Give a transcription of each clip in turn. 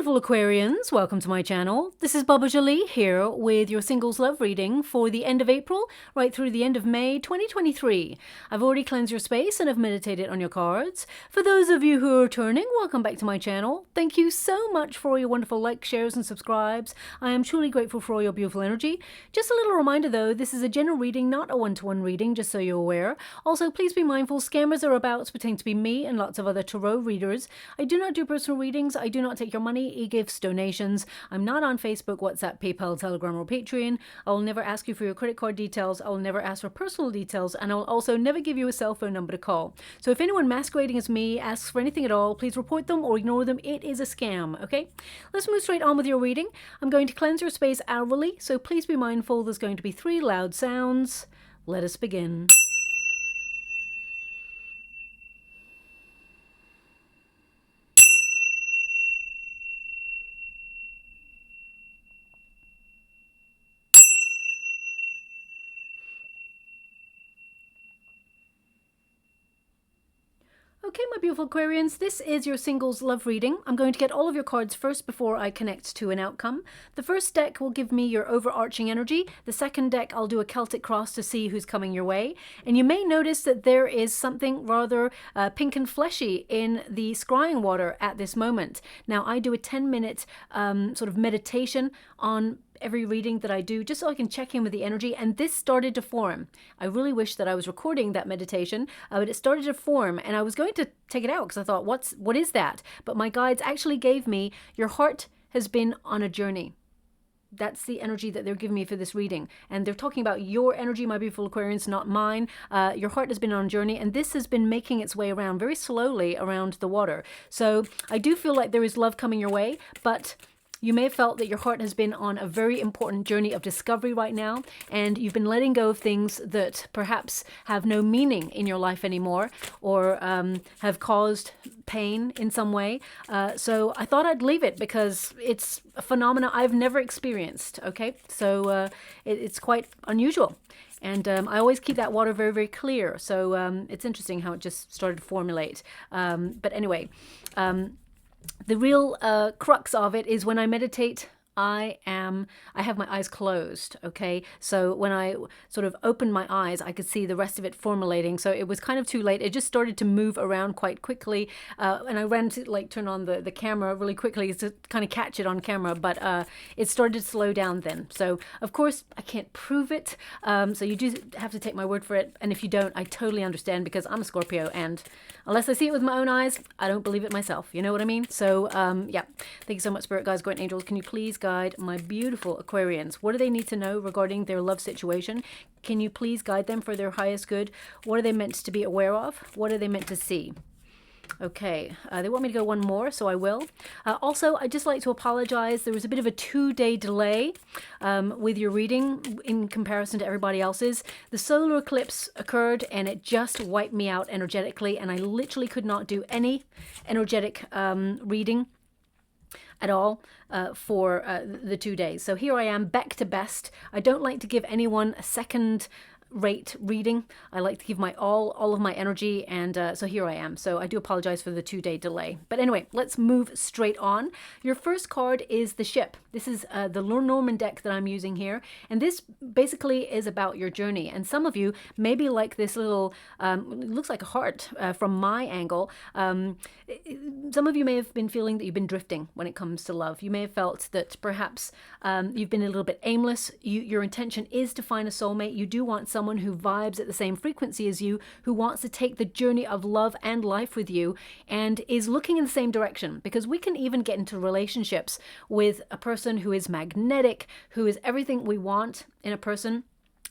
beautiful Aquarians, welcome to my channel. This is Baba Jolie here with your singles love reading for the end of April right through the end of May 2023. I've already cleansed your space and have meditated on your cards. For those of you who are returning, welcome back to my channel. Thank you so much for all your wonderful likes, shares and subscribes. I am truly grateful for all your beautiful energy. Just a little reminder though, this is a general reading, not a one-to-one reading, just so you're aware. Also, please be mindful, scammers are about to pretend to be me and lots of other tarot readers. I do not do personal readings. I do not take your money, e-gifts, donations. I'm not on Facebook, WhatsApp, PayPal, Telegram, or Patreon. I will never ask you for your credit card details. I will never ask for personal details, and I will also never give you a cell phone number to call. So if anyone masquerading as me asks for anything at all, please report them or ignore them. It is a scam, okay? Let's move straight on with your reading. I'm going to cleanse your space hourly, so please be mindful. There's going to be 3 loud sounds. Let us begin. Okay, my beautiful Aquarians, this is your singles love reading. I'm going to get all of your cards first before I connect to an outcome. The first deck will give me your overarching energy. The second deck, I'll do a Celtic cross to see who's coming your way. And you may notice that there is something rather pink and fleshy in the scrying water at this moment. Now, I do a 10-minute sort of meditation on every reading that I do, just so I can check in with the energy, and this started to form. I really wish that I was recording that meditation, but it started to form, and I was going to take it out because I thought, what is that? But my guides actually gave me, your heart has been on a journey. That's the energy that they're giving me for this reading. And they're talking about your energy, my beautiful Aquarians, not mine. Your heart has been on a journey, and this has been making its way around very slowly around the water. So I do feel like there is love coming your way, but you may have felt that your heart has been on a very important journey of discovery right now, and you've been letting go of things that perhaps have no meaning in your life anymore, or have caused pain in some way. So I thought I'd leave it because it's a phenomena I've never experienced, okay? So it's quite unusual. And I always keep that water very, very clear. So it's interesting how it just started to formulate. But anyway, the real crux of it is when I meditate, I have my eyes closed, okay? So when I sort of opened my eyes, I could see the rest of it formulating. So it was kind of too late. It just started to move around quite quickly. And I ran to like turn on the camera really quickly to kind of catch it on camera, but it started to slow down then. So of course I can't prove it. So you do have to take my word for it. And if you don't, I totally understand, because I'm a Scorpio, and unless I see it with my own eyes, I don't believe it myself. You know what I mean? So yeah, thank you so much, Spirit Guides, Guardian Angels. Can you please guide my beautiful Aquarians? What do they need to know regarding their love situation? Can you please guide them for their highest good? What are they meant to be aware of? What are they meant to see? Okay, they want me to go one more, so I will. Also, I'd just like to apologize. There was a bit of a 2-day delay with your reading in comparison to everybody else's. The solar eclipse occurred and it just wiped me out energetically, and I literally could not do any energetic reading at all for the 2 days. So here I am back to best. I don't like to give anyone a second rate reading. I like to give my all of my energy, and so here I am. So I do apologize for the 2-day delay. But anyway, let's move straight on. Your first card is the ship. This is the LENORMAND deck that I'm using here, and this basically is about your journey. And some of you maybe like this little, it looks like a heart from my angle. Some of you may have been feeling that you've been drifting when it comes to love. You may have felt that perhaps you've been a little bit aimless. Your intention is to find a soulmate. You do want someone who vibes at the same frequency as you, who wants to take the journey of love and life with you, and is looking in the same direction. Because we can even get into relationships with a person who is magnetic, who is everything we want in a person.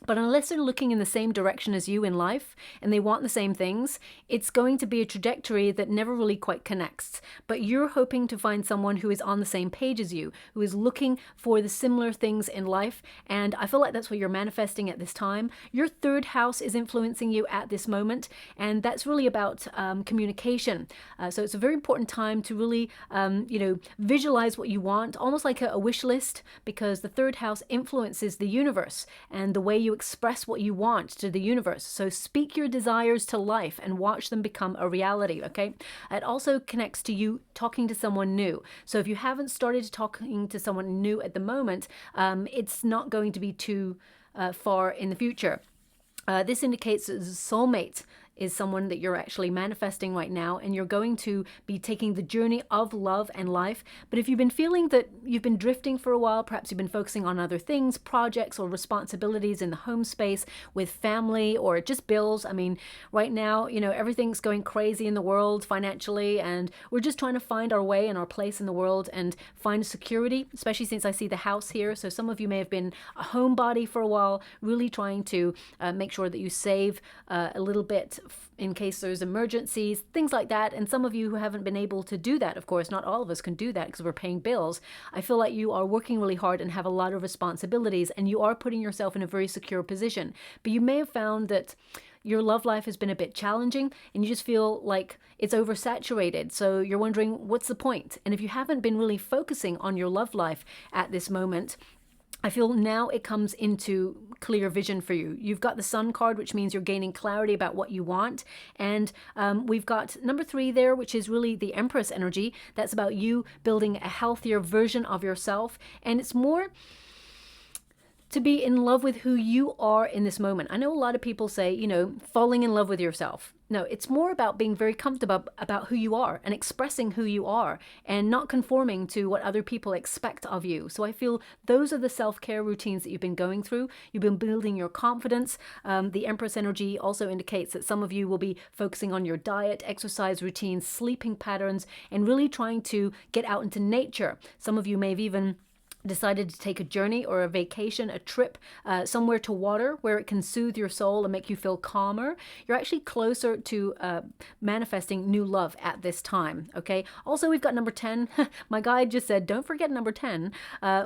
But unless they're looking in the same direction as you in life and they want the same things, it's going to be a trajectory that never really quite connects. But you're hoping to find someone who is on the same page as you, who is looking for the similar things in life. And I feel like that's what you're manifesting at this time. Your third house is influencing you at this moment, and that's really about communication. So it's a very important time to really, visualize what you want, almost like a wish list, because the third house influences the universe and the way you express what you want to the universe. So speak your desires to life and watch them become a reality, okay? It also connects to you talking to someone new. So if you haven't started talking to someone new at the moment, it's not going to be too far in the future. This indicates that the soulmate is someone that you're actually manifesting right now, and you're going to be taking the journey of love and life. But if you've been feeling that you've been drifting for a while, perhaps you've been focusing on other things, projects or responsibilities in the home space with family or just bills. I mean, right now, you know, everything's going crazy in the world financially, and we're just trying to find our way and our place in the world and find security, especially since I see the house here. So some of you may have been a homebody for a while, really trying to make sure that you save a little bit in case there's emergencies, things like that. And some of you who haven't been able to do that, of course, not all of us can do that because we're paying bills. I feel like you are working really hard and have a lot of responsibilities, and you are putting yourself in a very secure position. But you may have found that your love life has been a bit challenging and you just feel like it's oversaturated. So you're wondering, what's the point? And if you haven't been really focusing on your love life at this moment, I feel now it comes into clear vision for you. You've got the Sun card, which means you're gaining clarity about what you want. And we've got number 3 there, which is really the Empress energy. That's about you building a healthier version of yourself. And it's more to be in love with who you are in this moment. I know a lot of people say, you know, falling in love with yourself. No, it's more about being very comfortable about who you are and expressing who you are and not conforming to what other people expect of you. So I feel those are the self-care routines that you've been going through. You've been building your confidence. The Empress energy also indicates that some of you will be focusing on your diet, exercise routines, sleeping patterns, and really trying to get out into nature. Some of you may have even decided to take a journey or a vacation, a trip somewhere to water where it can soothe your soul and make you feel calmer. You're actually closer to manifesting new love at this time, okay? Also, we've got number 10. My guide just said, don't forget number 10.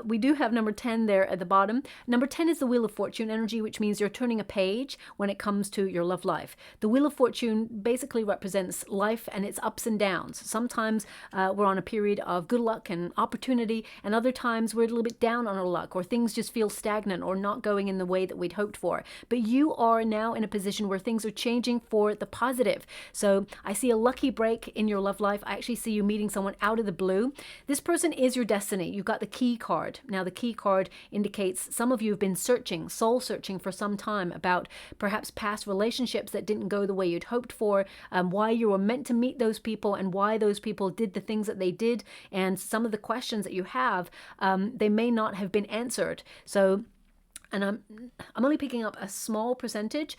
We do have number 10 there at the bottom. Number 10 is the Wheel of Fortune energy, which means you're turning a page when it comes to your love life. The Wheel of Fortune basically represents life and its ups and downs. Sometimes we're on a period of good luck and opportunity, and other times we're a little bit down on our luck, or things just feel stagnant or not going in the way that we'd hoped for. But you are now in a position where things are changing for the positive. So I see a lucky break in your love life. I actually see you meeting someone out of the blue. This person is your destiny. You've got the Key card. Now the Key card indicates some of you have been searching, soul searching for some time about perhaps past relationships that didn't go the way you'd hoped for, why you were meant to meet those people and why those people did the things that they did, and some of the questions that you have, they may not have been answered. So, and I'm only picking up a small percentage,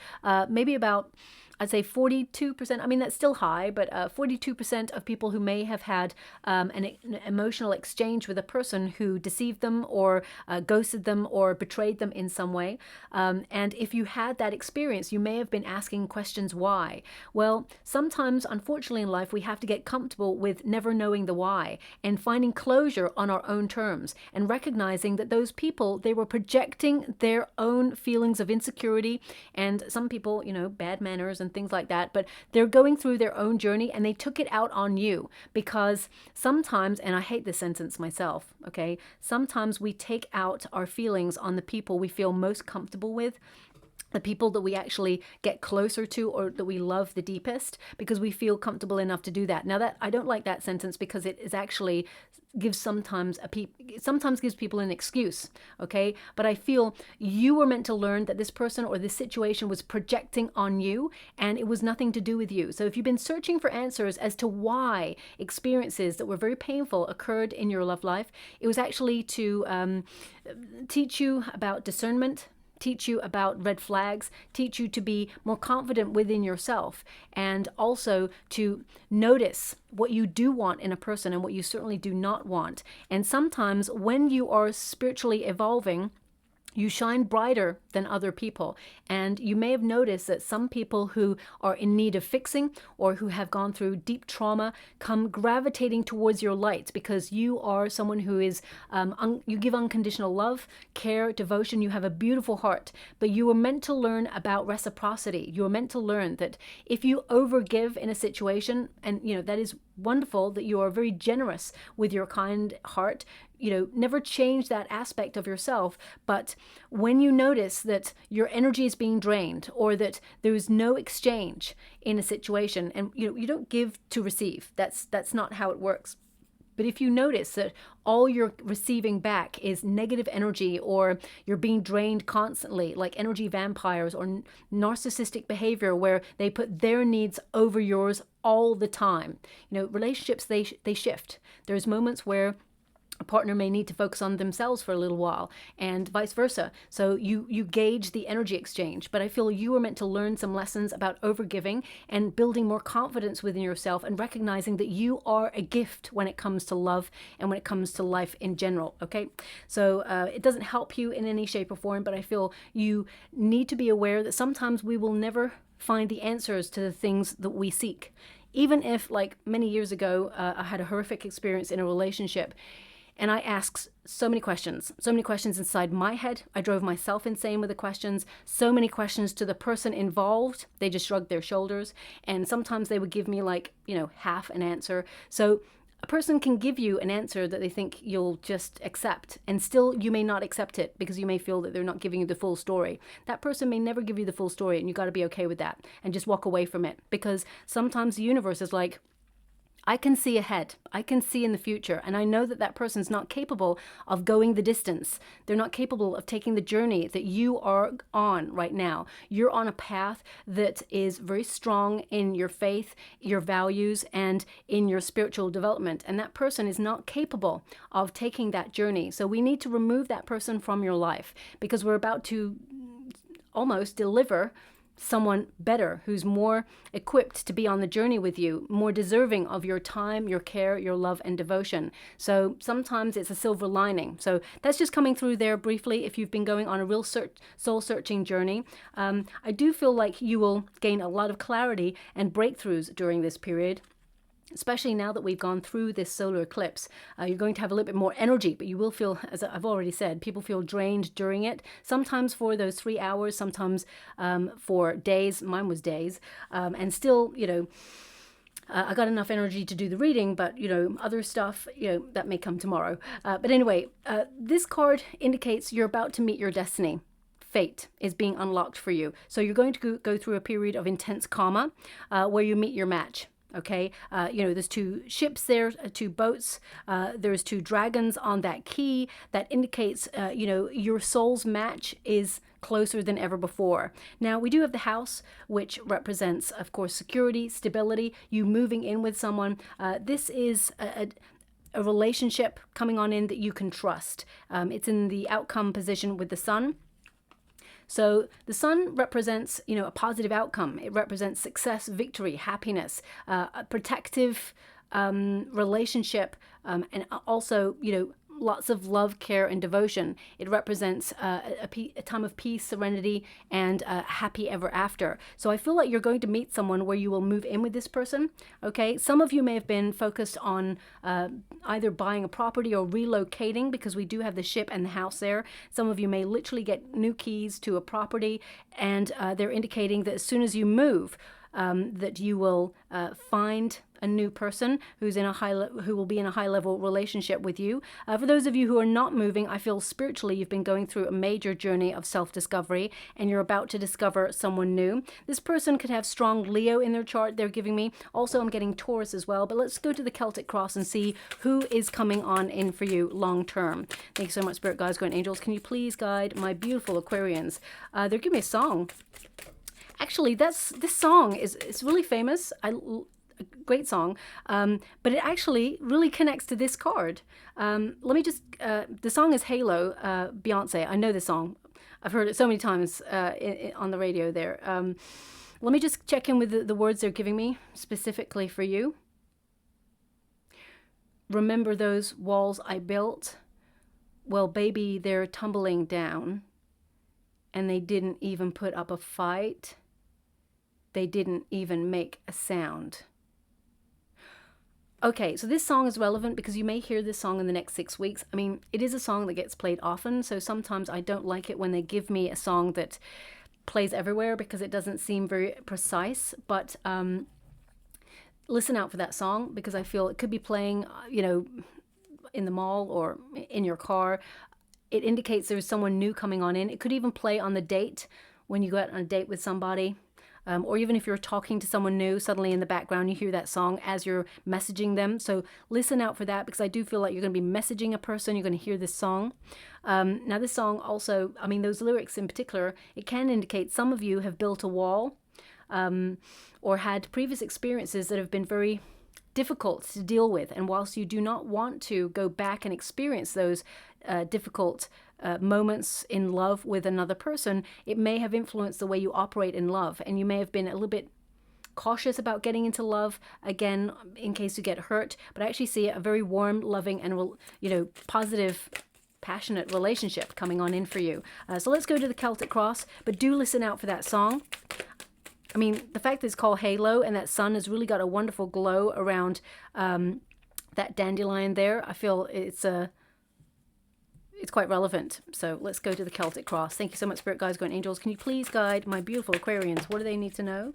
maybe about, I'd say 42%. I mean, that's still high, but 42% of people who may have had an emotional exchange with a person who deceived them or ghosted them or betrayed them in some way. And if you had that experience, you may have been asking questions why. Well, sometimes, unfortunately, in life, we have to get comfortable with never knowing the why and finding closure on our own terms and recognizing that those people, they were projecting their own feelings of insecurity, and some people, you know, bad manners and things like that, but they're going through their own journey and they took it out on you. Because sometimes, and I hate this sentence myself, okay, sometimes we take out our feelings on the people we feel most comfortable with, the people that we actually get closer to or that we love the deepest, because we feel comfortable enough to do that. Now, that I don't like that sentence because it is actually sometimes gives people an excuse, okay? But I feel you were meant to learn that this person or this situation was projecting on you and it was nothing to do with you. So if you've been searching for answers as to why experiences that were very painful occurred in your love life, it was actually to teach you about discernment, teach you about red flags, teach you to be more confident within yourself, and also to notice what you do want in a person and what you certainly do not want. And sometimes when you are spiritually evolving, you shine brighter than other people. And you may have noticed that some people who are in need of fixing or who have gone through deep trauma come gravitating towards your light because you are someone who is, you give unconditional love, care, devotion. You have a beautiful heart, but you were meant to learn about reciprocity. You were meant to learn that if you overgive in a situation, and you know, that is wonderful that you are very generous with your kind heart, never change that aspect of yourself. But when you notice that your energy is being drained, or that there is no exchange in a situation, and you don't give to receive. That's not how it works. But if you notice that all you're receiving back is negative energy, or you're being drained constantly, like energy vampires, or narcissistic behavior where they put their needs over yours all the time. Relationships, they shift. There's moments where a partner may need to focus on themselves for a little while, and vice versa. So you gauge the energy exchange. But I feel you are meant to learn some lessons about overgiving and building more confidence within yourself, and recognizing that you are a gift when it comes to love and when it comes to life in general. Okay, so it doesn't help you in any shape or form, but I feel you need to be aware that sometimes we will never find the answers to the things that we seek. Even if, like many years ago, I had a horrific experience in a relationship, and I asked so many questions inside my head. I drove myself insane with the questions, so many questions to the person involved. They just shrugged their shoulders. And sometimes they would give me half an answer. So a person can give you an answer that they think you'll just accept, and still you may not accept it because you may feel that they're not giving you the full story. That person may never give you the full story, and you got to be okay with that and just walk away from it, because sometimes the universe is like, I can see ahead. I can see in the future. And I know that that person's not capable of going the distance. They're not capable of taking the journey that you are on right now. You're on a path that is very strong in your faith, your values, and in your spiritual development. And that person is not capable of taking that journey. So we need to remove that person from your life, because we're about to almost deliver someone better, who's more equipped to be on the journey with you, more deserving of your time, your care, your love, and devotion. So sometimes it's a silver lining. So that's just coming through there briefly if you've been going on a real soul-searching journey. I do feel like you will gain a lot of clarity and breakthroughs during this period, especially now that we've gone through this solar eclipse. You're going to have a little bit more energy, but you will feel, as I've already said, people feel drained during it, sometimes for those 3 hours, sometimes for days. Mine was days. And still, I got enough energy to do the reading, but, other stuff, that may come tomorrow. But anyway, this card indicates you're about to meet your destiny. Fate is being unlocked for you. So you're going to go through a period of intense karma where you meet your match. Okay, there's 2 ships there, 2 boats. There's 2 dragons on that key. That indicates, your soul's match is closer than ever before. Now, we do have the house, which represents, of course, security, stability, you moving in with someone. This is a relationship coming on in that you can trust. It's in the outcome position with the sun. So the sun represents, a positive outcome. It represents success, victory, happiness, a protective relationship, and also, lots of love, care, and devotion. It represents a time of peace, serenity, and happy ever after. So I feel like you're going to meet someone where you will move in with this person. Okay, some of you may have been focused on either buying a property or relocating, because we do have the ship and the house there. Some of you may literally get new keys to a property, and they're indicating that as soon as you move, that you will find a new person who will be in a high-level relationship with you. For those of you who are not moving, I feel spiritually you've been going through a major journey of self-discovery, and you're about to discover someone new. This person could have strong Leo in their chart, they're giving me. Also, I'm getting Taurus as well. But let's go to the Celtic cross and see who is coming on in for you long-term. Thank you so much, Spirit Guides, Guardian Angels. Can you please guide my beautiful Aquarians? They're giving me a song. Actually, this song is really famous. A great song, but it actually really connects to this card. Let me just, the song is Halo, Beyonce. I know this song. I've heard it so many times on the radio there. Let me just check in with the words they're giving me specifically for you. Remember those walls I built? Well, baby, they're tumbling down, and they didn't even put up a fight. They didn't even make a sound. Okay, so this song is relevant because you may hear this song in the next 6 weeks. I mean, it is a song that gets played often, so sometimes I don't like it when they give me a song that plays everywhere because it doesn't seem very precise. But listen out for that song, because I feel it could be playing, in the mall or in your car. It indicates there's someone new coming on in. It could even play on the date when you go out on a date with somebody. Or even if you're talking to someone new, suddenly in the background you hear that song as you're messaging them. So listen out for that, because I do feel like you're going to be messaging a person. You're going to hear this song. Now this song also, I mean, those lyrics in particular, it can indicate some of you have built a wall or had previous experiences that have been very difficult to deal with. And whilst you do not want to go back and experience those difficult moments in love with another person, it may have influenced the way you operate in love, and you may have been a little bit cautious about getting into love again in case you get hurt. But I actually see a very warm, loving, and positive, passionate relationship coming on in for you. So let's go to the Celtic Cross, but do listen out for that song. I mean, the fact that it's called Halo and that sun has really got a wonderful glow around that dandelion there, I feel it's quite relevant. So let's go to the Celtic Cross. Thank you so much, Spirit Guides, Guardian Angels. Can you please guide my beautiful Aquarians? What do they need to know?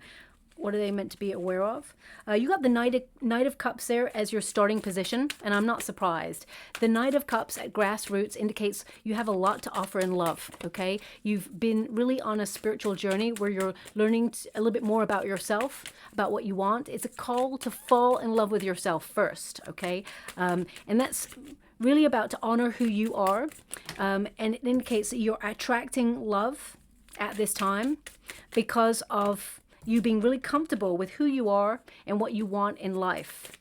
What are they meant to be aware of? You got the Knight of Cups there as your starting position, and I'm not surprised. The Knight of Cups at grassroots indicates you have a lot to offer in love, okay? You've been really on a spiritual journey where you're learning a little bit more about yourself, about what you want. It's a call to fall in love with yourself first, okay? And that's really about to honor who you are, and it indicates that you're attracting love at this time because of you being really comfortable with who you are and what you want in life.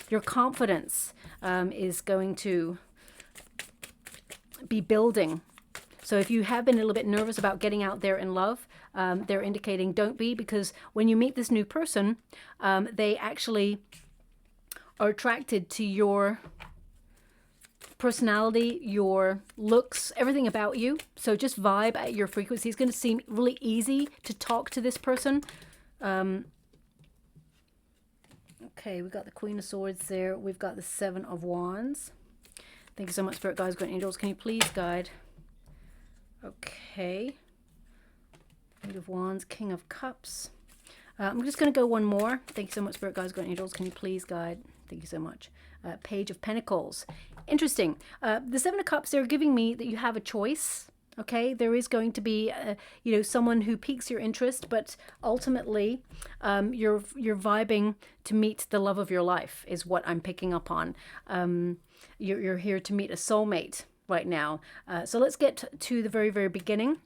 Your confidence is going to be building. So if you have been a little bit nervous about getting out there in love, they're indicating don't be, because when you meet this new person, they actually are attracted to your personality, your looks, everything about you. So just vibe at your frequency. It's going to seem really easy to talk to this person. Okay, we've got the Queen of Swords there. We've got the Seven of Wands. Thank you so much, Spirit Guides, Guardian Angels. Can you please guide? Okay. Eight of Wands, King of Cups. I'm just going to go one more. Thank you so much, Spirit Guides, Guardian Angels. Can you please guide? Thank you so much. Page of Pentacles. Interesting. The Seven of Cups, they're giving me that you have a choice. Okay, there is going to be, someone who piques your interest, but ultimately, you're vibing to meet the love of your life, is what I'm picking up on. You're here to meet a soulmate right now. So let's get to the very, very beginning.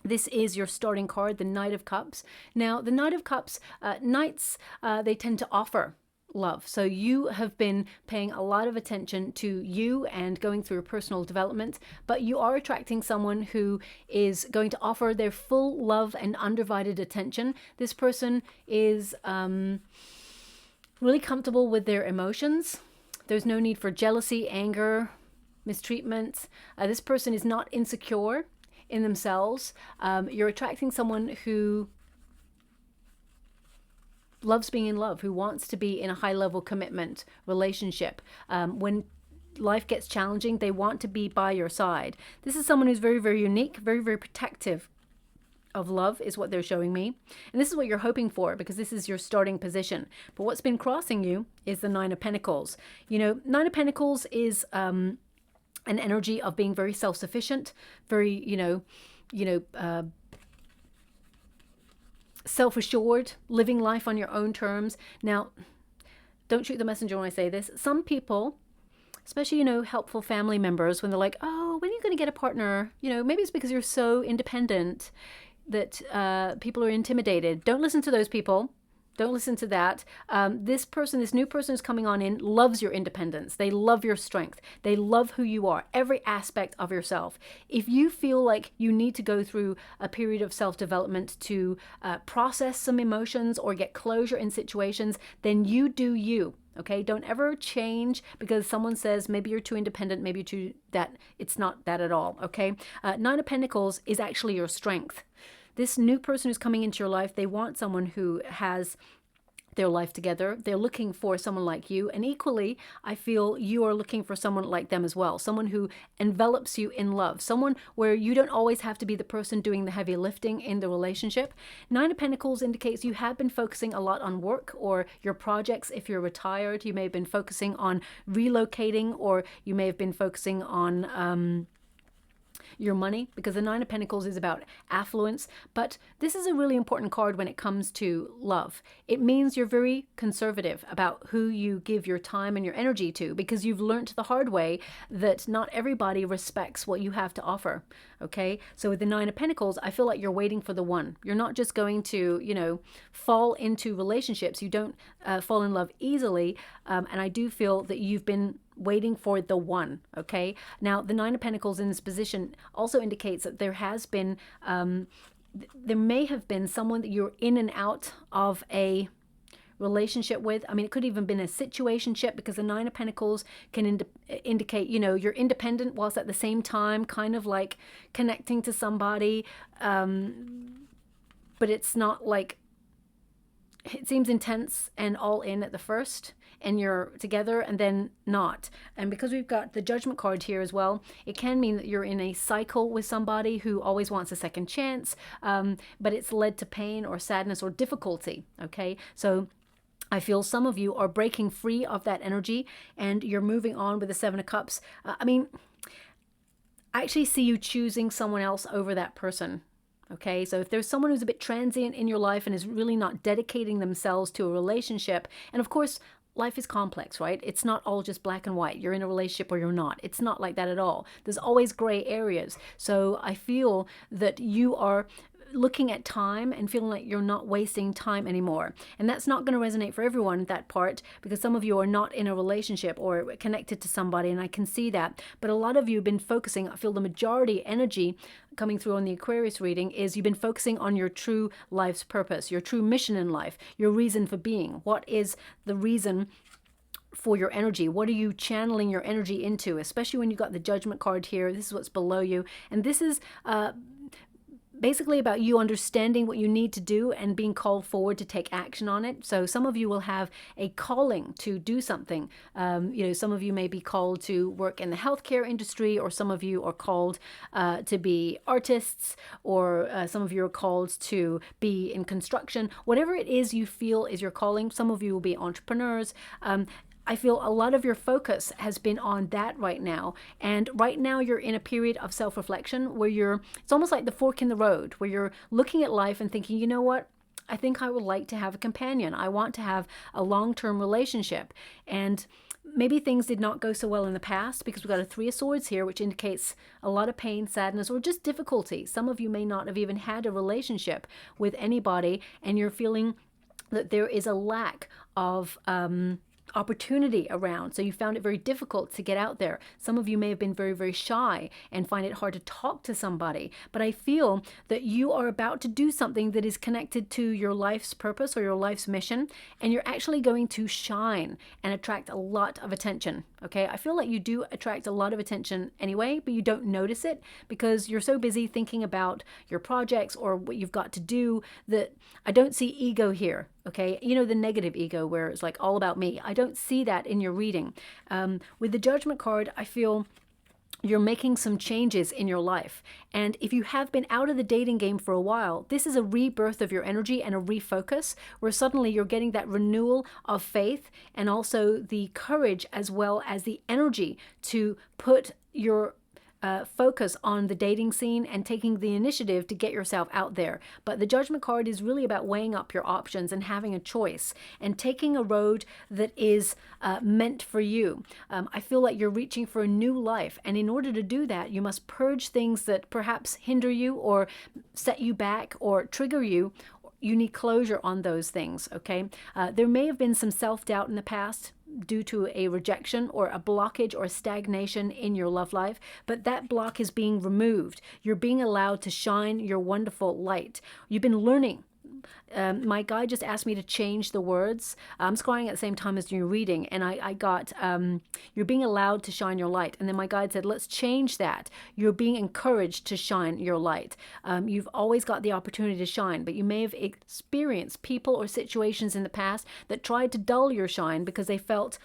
This is your starting card, the Knight of Cups. Now, the Knight of Cups, knights, they tend to offer love. So you have been paying a lot of attention to you and going through personal development, but you are attracting someone who is going to offer their full love and undivided attention. This person is really comfortable with their emotions. There's no need for jealousy, anger, mistreatment. This person is not insecure in themselves. You're attracting someone who loves being in love, who wants to be in a high-level commitment relationship. When life gets challenging, they want to be by your side. This is someone who's very, very unique, very, very protective of love is what they're showing me. And this is what you're hoping for, because this is your starting position. But what's been crossing you is the Nine of Pentacles. Nine of Pentacles is an energy of being very self-sufficient, very, self-assured, living life on your own terms. Now, don't shoot the messenger when I say this. Some people, especially, helpful family members, when they're like, oh, when are you going to get a partner? Maybe it's because you're so independent that people are intimidated. Don't listen to those people. Don't listen to that. This new person who's coming on in loves your independence. They love your strength. They love who you are, every aspect of yourself. If you feel like you need to go through a period of self-development to process some emotions or get closure in situations, then you do you. Okay, don't ever change because someone says maybe you're too independent, maybe you're too that. It's not that at all. Okay, Nine of Pentacles is actually your strength. This new person who's coming into your life, they want someone who has their life together. They're looking for someone like you. And equally, I feel you are looking for someone like them as well. Someone who envelops you in love. Someone where you don't always have to be the person doing the heavy lifting in the relationship. Nine of Pentacles indicates you have been focusing a lot on work or your projects. If you're retired, you may have been focusing on relocating, or you may have been focusing on your money, because the Nine of Pentacles is about affluence. But this is a really important card when it comes to love. It means you're very conservative about who you give your time and your energy to, because you've learned the hard way that not everybody respects what you have to offer. Okay, so with the Nine of Pentacles, I feel like you're waiting for the one. You're not just going to, you know, fall into relationships. You don't fall in love easily. And I do feel that you've been waiting for the one. Okay, now the Nine of Pentacles in this position also indicates that there has been there may have been someone that you're in and out of a relationship with. I mean, it could even been a situationship, because the Nine of Pentacles can indicate, you know, you're independent whilst at the same time kind of like connecting to somebody, but it's not like, it seems intense and all in at the first, and you're together and then not. And because we've got the Judgment card here as well, it can mean that you're in a cycle with somebody who always wants a second chance, but it's led to pain or sadness or difficulty. Okay, so I feel some of you are breaking free of that energy and you're moving on with the Seven of Cups. I mean, I actually see you choosing someone else over that person. Okay, so if there's someone who's a bit transient in your life and is really not dedicating themselves to a relationship, and of course, life is complex, right? It's not all just black and white. You're in a relationship or you're not. It's not like that at all. There's always gray areas. So I feel that you are looking at time and feeling like you're not wasting time anymore. And that's not going to resonate for everyone, that part, because some of you are not in a relationship or connected to somebody, and I can see that. But a lot of you have been focusing, I feel the majority energy coming through on the Aquarius reading is you've been focusing on your true life's purpose, your true mission in life, your reason for being. What is the reason for your energy? What are you channeling your energy into? Especially when you've got the Judgment card here. This is what's below you. And this is basically about you understanding what you need to do and being called forward to take action on it. So some of you will have a calling to do something. You know, some of you may be called to work in the healthcare industry, or some of you are called to be artists, or some of you are called to be in construction. Whatever it is you feel is your calling. Some of you will be entrepreneurs. I feel a lot of your focus has been on that right now. And right now you're in a period of self-reflection where it's almost like the fork in the road, where you're looking at life and thinking, you know what? I think I would like to have a companion. I want to have a long-term relationship. And maybe things did not go so well in the past, because we've got a Three of Swords here, which indicates a lot of pain, sadness, or just difficulty. Some of you may not have even had a relationship with anybody, and you're feeling that there is a lack of opportunity around, so you found it very difficult to get out there. Some of you may have been very, very shy and find it hard to talk to somebody, but I feel that you are about to do something that is connected to your life's purpose or your life's mission, and you're actually going to shine and attract a lot of attention. Okay, I feel like you do attract a lot of attention anyway, but you don't notice it because you're so busy thinking about your projects or what you've got to do that I don't see ego here. Okay, you know, the negative ego where it's like all about me. I don't see that in your reading. With the Judgment card, I feel you're making some changes in your life. And if you have been out of the dating game for a while, this is a rebirth of your energy and a refocus, where suddenly you're getting that renewal of faith and also the courage as well as the energy to put your focus on the dating scene and taking the initiative to get yourself out there. But the Judgment card is really about weighing up your options and having a choice and taking a road that is meant for you. I feel like you're reaching for a new life, and in order to do that, you must purge things that perhaps hinder you or set you back or trigger you. You need closure on those things, okay? There may have been some self-doubt in the past due to a rejection or a blockage or stagnation in your love life, but that block is being removed. You're being allowed to shine your wonderful light. You've been learning my guide just asked me to change the words. I'm scrying at the same time as you're reading, and I got, you're being allowed to shine your light. And then my guide said, let's change that. You're being encouraged to shine your light. You've always got the opportunity to shine, but you may have experienced people or situations in the past that tried to dull your shine because they felt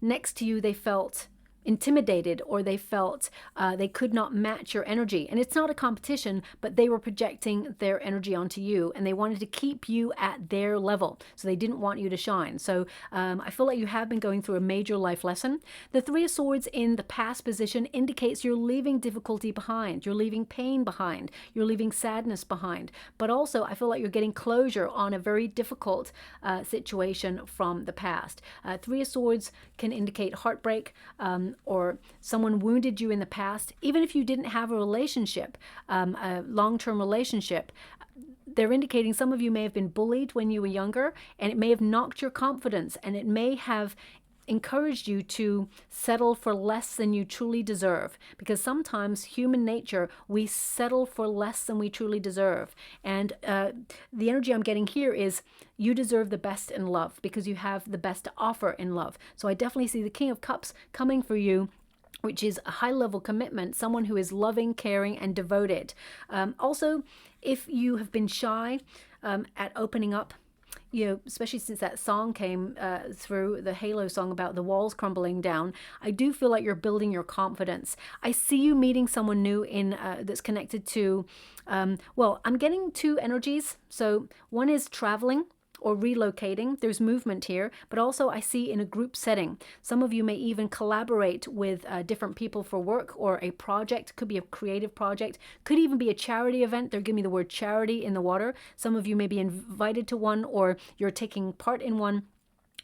next to you, they felt intimidated, or they felt they could not match your energy. And it's not a competition, but they were projecting their energy onto you, and they wanted to keep you at their level. So they didn't want you to shine. So I feel like you have been going through a major life lesson. The Three of Swords in the past position indicates you're leaving difficulty behind. You're leaving pain behind. You're leaving sadness behind. But also, I feel like you're getting closure on a very difficult situation from the past. Three of Swords can indicate heartbreak, or someone wounded you in the past. Even if you didn't have a relationship, a long-term relationship, they're indicating some of you may have been bullied when you were younger, and it may have knocked your confidence, and it may have encouraged you to settle for less than you truly deserve, because sometimes human nature, we settle for less than we truly deserve. And the energy I'm getting here is you deserve the best in love, because you have the best to offer in love. So I definitely see the King of Cups coming for you, which is a high-level commitment, someone who is loving, caring, and devoted. Also, if you have been shy at opening up, you know, especially since that song came through, the Halo song about the walls crumbling down, I do feel like you're building your confidence. I see you meeting someone new in that's connected to, well, I'm getting two energies. So one is traveling or relocating. There's movement here, but also I see in a group setting. Some of you may even collaborate with different people for work or a project. Could be a creative project, could even be a charity event. They're giving me the word charity in the water. Some of you may be invited to one, or you're taking part in one.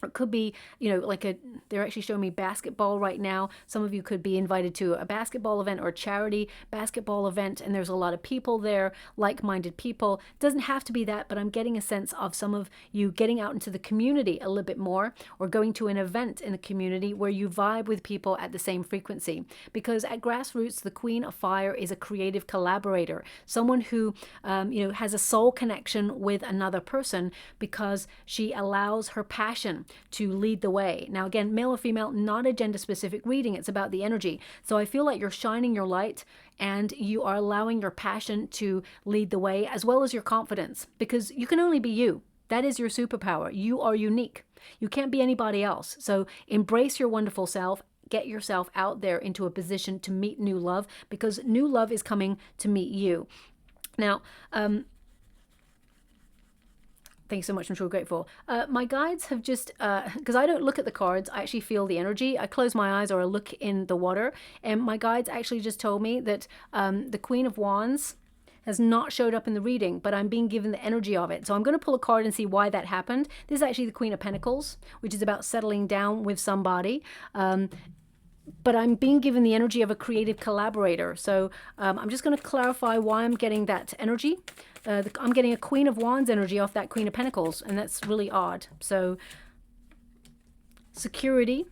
It could be, you know, like they're actually showing me basketball right now. Some of you could be invited to a basketball event or a charity basketball event, and there's a lot of people there, like-minded people. It doesn't have to be that, but I'm getting a sense of some of you getting out into the community a little bit more, or going to an event in the community where you vibe with people at the same frequency. Because at Grassroots, the Queen of Fire is a creative collaborator, someone who, you know, has a soul connection with another person because she allows her passion to lead the way. Now, again, male or female, not a gender specific reading. It's about the energy. So I feel like you're shining your light, and you are allowing your passion to lead the way, as well as your confidence, because you can only be you. That is your superpower. You are unique. You can't be anybody else. So embrace your wonderful self. Get yourself out there into a position to meet new love, because new love is coming to meet you. Now, thank you so much. I'm so grateful. My guides have just, because I don't look at the cards, I actually feel the energy. I close my eyes or I look in the water, and my guides actually just told me that the Queen of Wands has not showed up in the reading, but I'm being given the energy of it. So I'm going to pull a card and see why that happened. This is actually the Queen of Pentacles, which is about settling down with somebody. But I'm being given the energy of a creative collaborator. So I'm just going to clarify why I'm getting that energy. I'm getting a Queen of Wands energy off that Queen of Pentacles, and that's really odd. So security.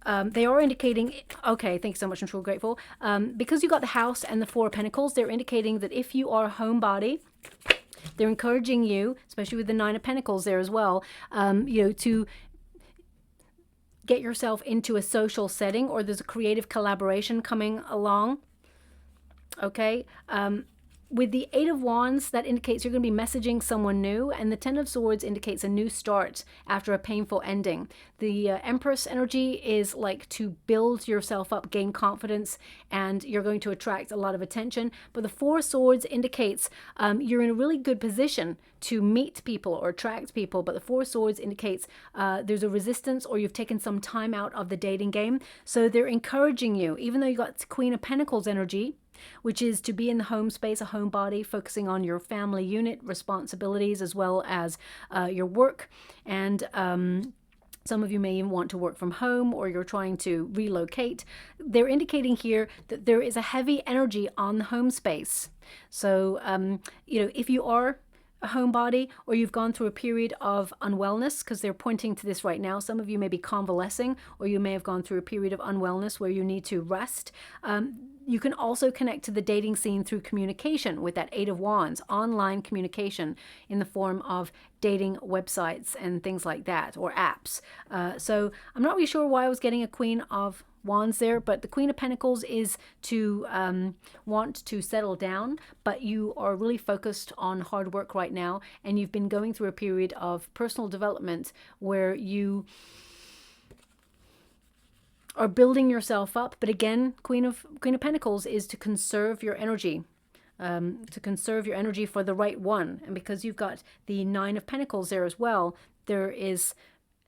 They are indicating, okay, thanks so much, I'm so grateful. Because you got the House and the Four of Pentacles, they're indicating that if you are a homebody, they're encouraging you, especially with the Nine of Pentacles there as well, you know, to get yourself into a social setting, or there's a creative collaboration coming along. Okay. With the Eight of Wands, that indicates you're going to be messaging someone new, and the Ten of Swords indicates a new start after a painful ending. The Empress energy is like to build yourself up, gain confidence, and you're going to attract a lot of attention. But the Four of Swords indicates you're in a really good position to meet people or attract people, but the Four of Swords indicates there's a resistance, or you've taken some time out of the dating game. So they're encouraging you, even though you got Queen of Pentacles energy, which is to be in the home space, a homebody, focusing on your family unit responsibilities as well as your work. And some of you may even want to work from home, or you're trying to relocate. They're indicating here that there is a heavy energy on the home space. So, you know, if you are a homebody, or you've gone through a period of unwellness, because they're pointing to this right now. Some of you may be convalescing, or you may have gone through a period of unwellness where you need to rest. You can also connect to the dating scene through communication with that Eight of Wands, online communication in the form of dating websites and things like that, or apps. So I'm not really sure why I was getting a Queen of Wands there, but the Queen of Pentacles is to want to settle down, but you are really focused on hard work right now, and you've been going through a period of personal development where you are building yourself up. But again, Queen of Pentacles is to conserve your energy, to conserve your energy for the right one. And because you've got the Nine of Pentacles there as well, there is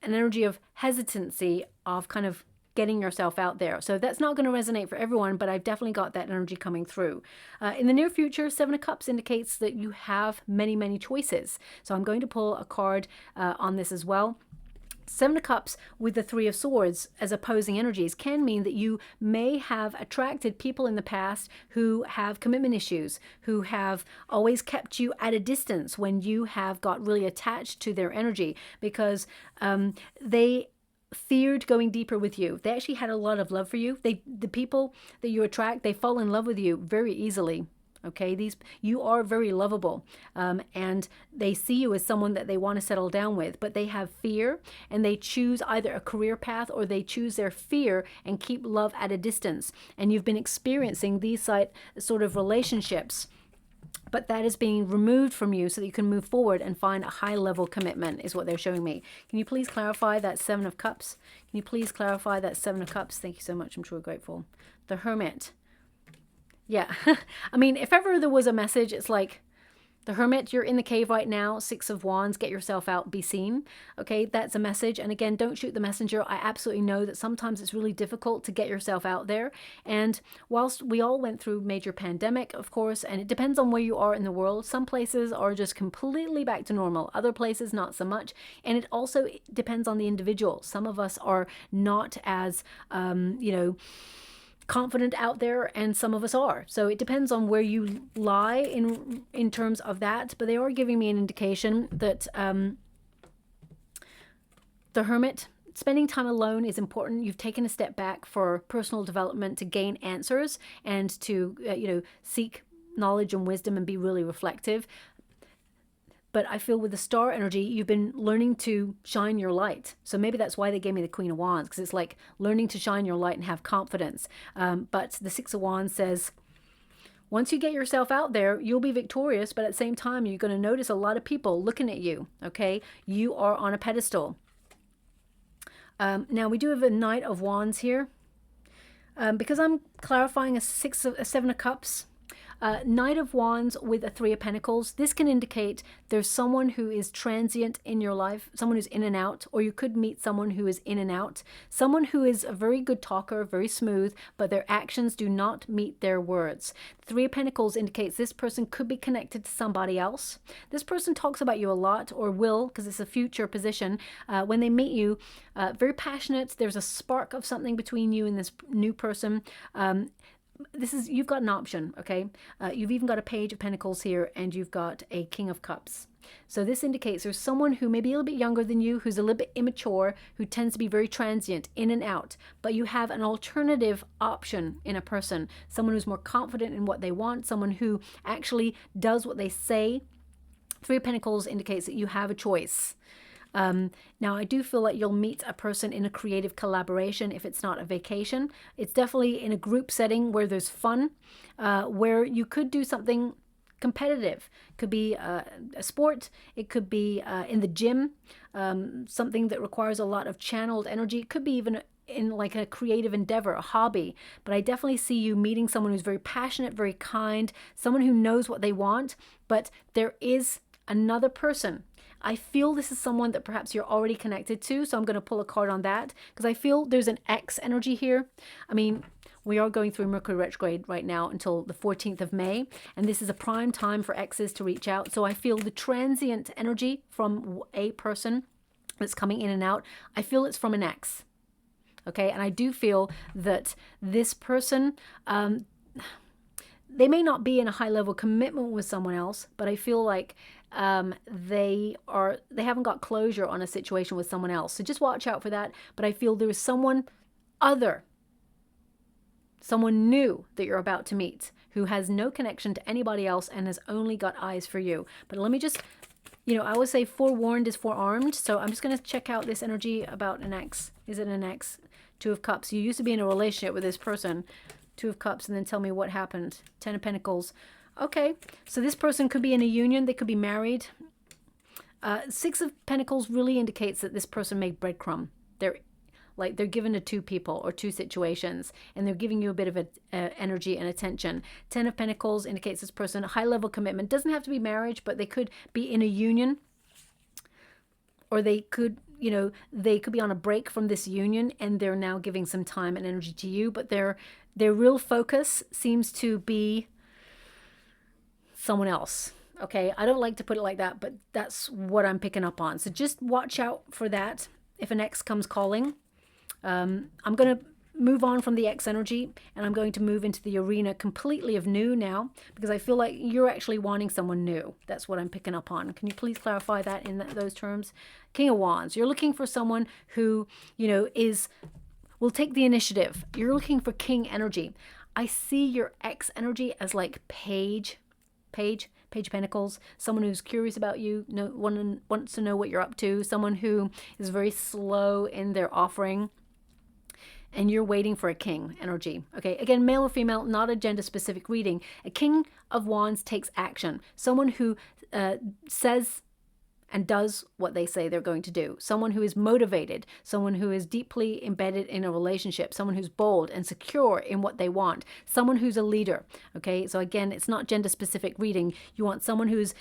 an energy of hesitancy, of kind of getting yourself out there. So that's not going to resonate for everyone, but I've definitely got that energy coming through. In the near future, Seven of Cups indicates that you have many, many choices. So I'm going to pull a card on this as well. Seven of Cups with the Three of Swords as opposing energies can mean that you may have attracted people in the past who have commitment issues, who have always kept you at a distance when you have got really attached to their energy, because they feared going deeper with you. They actually had a lot of love for you. The people that you attract, they fall in love with you very easily. Okay, you are very lovable, and they see you as someone that they want to settle down with, but they have fear, and they choose either a career path or they choose their fear and keep love at a distance. And you've been experiencing these sort of relationships, but that is being removed from you so that you can move forward and find a high level commitment, is what they're showing me. Can you please clarify that Seven of Cups? Can you please clarify that Seven of Cups? Thank you so much. I'm truly grateful. The Hermit. Yeah, I mean, if ever there was a message, it's like, the Hermit, you're in the cave right now. Six of Wands, get yourself out, be seen. Okay, that's a message. And again, don't shoot the messenger. I absolutely know that sometimes it's really difficult to get yourself out there. And whilst we all went through major pandemic, of course, and it depends on where you are in the world. Some places are just completely back to normal. Other places, not so much. And it also depends on the individual. Some of us are not as, confident out there, and some of us are. So it depends on where you lie in terms of that. But they are giving me an indication that the Hermit, spending time alone is important. You've taken a step back for personal development to gain answers and to seek knowledge and wisdom and be really reflective. But I feel with the star energy, you've been learning to shine your light. So maybe that's why they gave me the Queen of Wands, because it's like learning to shine your light and have confidence. But the Six of Wands says, once you get yourself out there, you'll be victorious. But at the same time, you're going to notice a lot of people looking at you. Okay, you are on a pedestal. Now we do have a Knight of Wands here. Because I'm clarifying a Seven of Cups. Knight of Wands with a Three of Pentacles. This can indicate there's someone who is transient in your life, someone who's in and out, or you could meet someone who is in and out, someone who is a very good talker, very smooth, but their actions do not meet their words. Three of Pentacles indicates this person could be connected to somebody else. This person talks about you a lot, or will, because it's a future position. When they meet you, very passionate. There's a spark of something between you and this new person. You've got an option, okay? You've even got a Page of Pentacles here, and you've got a King of Cups. So this indicates there's someone who may be a little bit younger than you, who's a little bit immature, who tends to be very transient, in and out. But you have an alternative option in a person, someone who's more confident in what they want, someone who actually does what they say. Three of Pentacles indicates that you have a choice. Now, I do feel like you'll meet a person in a creative collaboration if it's not a vacation. It's definitely in a group setting where there's fun, where you could do something competitive. It could be a sport. It could be in the gym, something that requires a lot of channeled energy. It could be even in like a creative endeavor, a hobby. But I definitely see you meeting someone who's very passionate, very kind, someone who knows what they want. But there is another person. I feel this is someone that perhaps you're already connected to, so I'm going to pull a card on that, because I feel there's an X energy here. I mean, we are going through Mercury retrograde right now until the 14th of May, and this is a prime time for X's to reach out. So I feel the transient energy from a person that's coming in and out, I feel it's from an X. Okay, and I do feel that this person, they may not be in a high-level commitment with someone else, but I feel like they haven't got closure on a situation with someone else. So just watch out for that. But I feel there is someone other Someone new that you're about to meet who has no connection to anybody else and has only got eyes for you. But let me just, I always say forewarned is forearmed. So I'm just going to check out this energy about an ex. Is it an ex? Two of Cups. You used to be in a relationship with this person. Two of Cups, and then tell me what happened. Ten of Pentacles. Okay, so this person could be in a union. They could be married. Six of Pentacles really indicates that this person made breadcrumb. They're given to two people or two situations, and they're giving you a bit of energy and attention. Ten of Pentacles indicates this person, high level commitment. Doesn't have to be marriage, but they could be in a union, or they could, they could be on a break from this union, and they're now giving some time and energy to you. But their real focus seems to be someone else. Okay, I don't like to put it like that, but that's what I'm picking up on. So just watch out for that if an ex comes calling. I'm going to move on from the ex energy, and I'm going to move into the arena completely of new now, because I feel like you're actually wanting someone new. That's what I'm picking up on. Can you please clarify that in those terms? King of Wands. You're looking for someone who, will take the initiative. You're looking for king energy. I see your ex energy as like Page of Pentacles, someone who's curious about you, wants to know what you're up to, someone who is very slow in their offering, and you're waiting for a king energy. Okay, again, male or female, not a gender specific reading. A King of Wands takes action. Someone who says and does what they say they're going to do. Someone who is motivated, someone who is deeply embedded in a relationship, someone who's bold and secure in what they want, someone who's a leader. Okay, so again, it's not gender specific reading. You want someone who's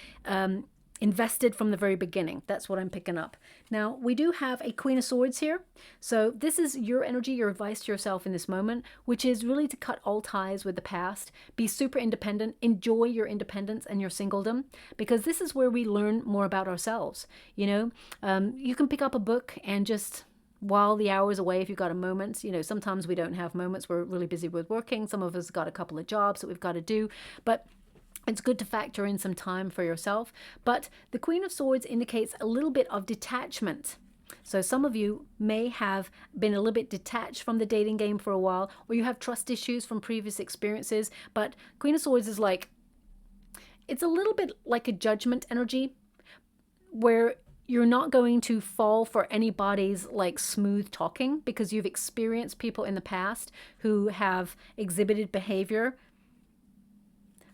invested from the very beginning. That's what I'm picking up. Now, we do have a Queen of Swords here. So this is your energy, your advice to yourself in this moment, which is really to cut all ties with the past, be super independent, enjoy your independence and your singledom, because this is where we learn more about ourselves. You can pick up a book and just while the hour's away, if you've got a moment, sometimes we don't have moments. We're really busy with working. Some of us got a couple of jobs that we've got to do, but it's good to factor in some time for yourself. But the Queen of Swords indicates a little bit of detachment. So some of you may have been a little bit detached from the dating game for a while, or you have trust issues from previous experiences. But Queen of Swords is it's a little bit like a judgment energy, where you're not going to fall for anybody's smooth talking, because you've experienced people in the past who have exhibited behavior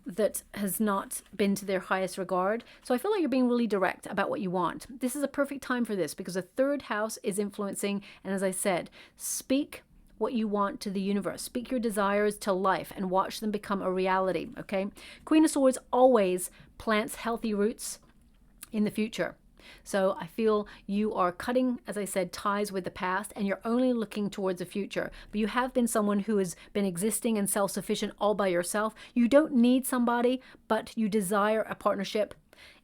that has not been to their highest regard. So I feel like you're being really direct about what you want. This is a perfect time for this, because the third house is influencing. And as I said, speak what you want to the universe. Speak your desires to life and watch them become a reality. Okay. Queen of Swords always plants healthy roots in the future. So I feel you are cutting, as I said, ties with the past, and you're only looking towards the future. But you have been someone who has been existing and self-sufficient all by yourself. You don't need somebody, but you desire a partnership,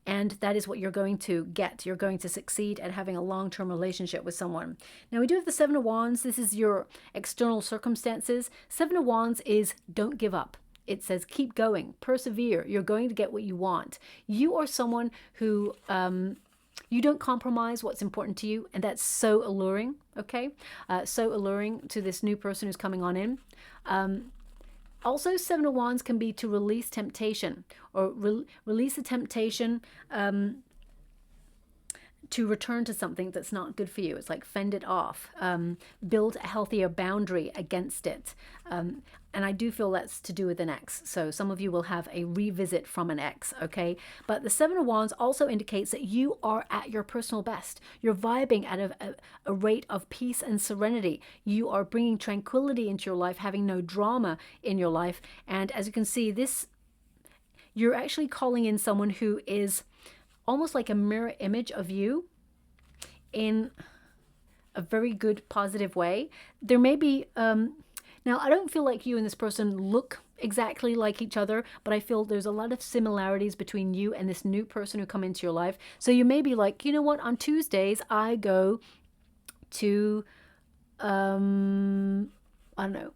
and that is what you're going to get. You're going to succeed at having a long-term relationship with someone. Now, we do have the Seven of Wands. This is your external circumstances. Seven of Wands is don't give up. It says keep going, persevere. You're going to get what you want. You are someone who you don't compromise what's important to you, and that's so alluring, okay? So alluring to this new person who's coming on in. Also, Seven of Wands can be to release temptation, or release a temptation to return to something that's not good for you. It's like fend it off, build a healthier boundary against it. And I do feel that's to do with an ex. So some of you will have a revisit from an ex, okay? But the Seven of Wands also indicates that you are at your personal best. You're vibing at a rate of peace and serenity. You are bringing tranquility into your life, having no drama in your life. And as you can see, you're actually calling in someone who is almost like a mirror image of you in a very good, positive way. There may be, now I don't feel like you and this person look exactly like each other, but I feel there's a lot of similarities between you and this new person who come into your life. So you may be like, you know what, on Tuesdays I go to, I don't know,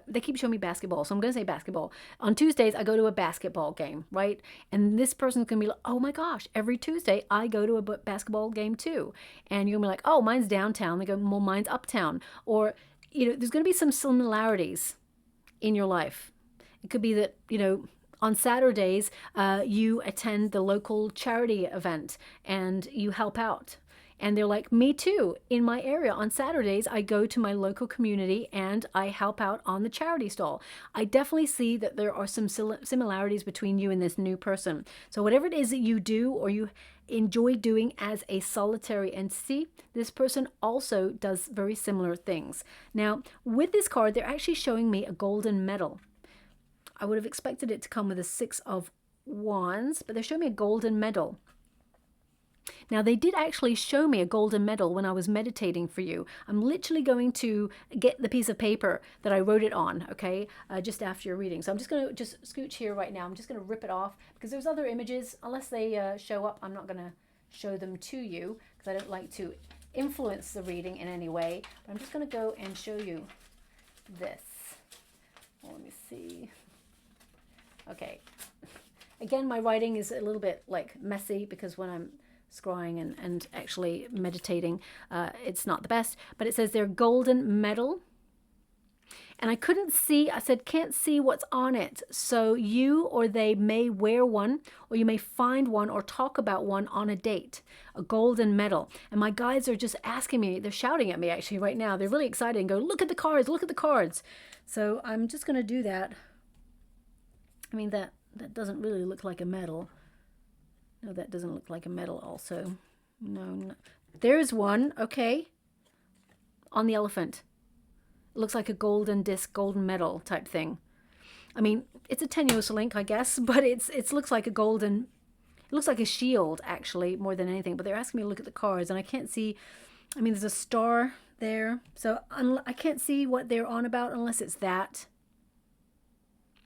they keep showing me basketball, so I'm going to say basketball. On Tuesdays, I go to a basketball game, right? And this person's going to be like, oh my gosh, every Tuesday, I go to a basketball game too. And you're going to be like, oh, mine's downtown. They go, well, mine's uptown. Or there's going to be some similarities in your life. It could be that, on Saturdays, you attend the local charity event and you help out. And they're like, me too. In my area on Saturdays, I go to my local community and I help out on the charity stall. I definitely see that there are some similarities between you and this new person. So whatever it is that you do or you enjoy doing as a solitary entity, this person also does very similar things. Now, with this card, they're actually showing me a golden medal. I would have expected it to come with a 6 of Wands, but they're showing me a golden medal. Now, they did actually show me a golden medal when I was meditating for you. I'm literally going to get the piece of paper that I wrote it on, okay, just after your reading. So I'm just going to just scooch here right now. I'm just going to rip it off because there's other images. Unless they show up, I'm not going to show them to you because I don't like to influence the reading in any way. But I'm just going to go and show you this. Well, let me see. Okay. Again, my writing is a little bit like messy because when I'm scrying and actually meditating, it's not the best, but it says they're golden medal. And I couldn't see, I said, can't see what's on it. So you or they may wear one, or you may find one or talk about one on a date, a golden medal. And my guides are just asking me, they're shouting at me actually right now. They're really excited and go, look at the cards, look at the cards. So I'm just going to do that. I mean, that doesn't really look like a medal. No, that doesn't look like a medal also. No. There's one, okay, on the elephant. It looks like a golden disc, golden medal type thing. I mean, it's a tenuous link, I guess, but it looks like a golden, it looks like a shield, actually, more than anything. But they're asking me to look at the cards, and I can't see, I mean, there's a star there. So I can't see what they're on about unless it's that.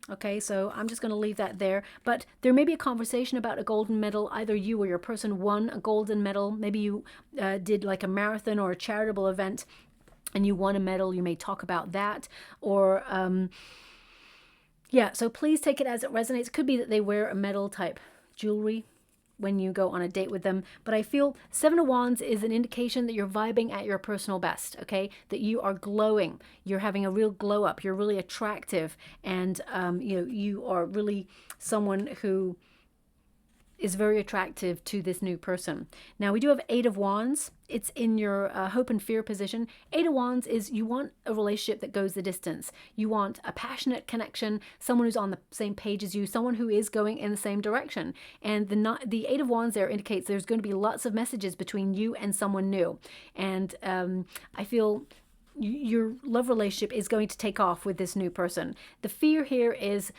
Okay, so I'm just going to leave that there. But there may be a conversation about a golden medal. Either you or your person won a golden medal. Maybe you did like a marathon or a charitable event and you won a medal. You may talk about that. Or, yeah, so please take it as it resonates. It could be that they wear a medal type jewelry when you go on a date with them. But I feel 7 of Wands is an indication that you're vibing at your personal best, okay? That you are glowing. You're having a real glow up. You're really attractive. And, you are really someone who is very attractive to this new person. Now, we do have 8 of Wands. It's in your hope and fear position. 8 of Wands is you want a relationship that goes the distance. You want a passionate connection, someone who's on the same page as you, someone who is going in the same direction. And the 8 of Wands there indicates there's going to be lots of messages between you and someone new. And I feel your love relationship is going to take off with this new person. The fear here is,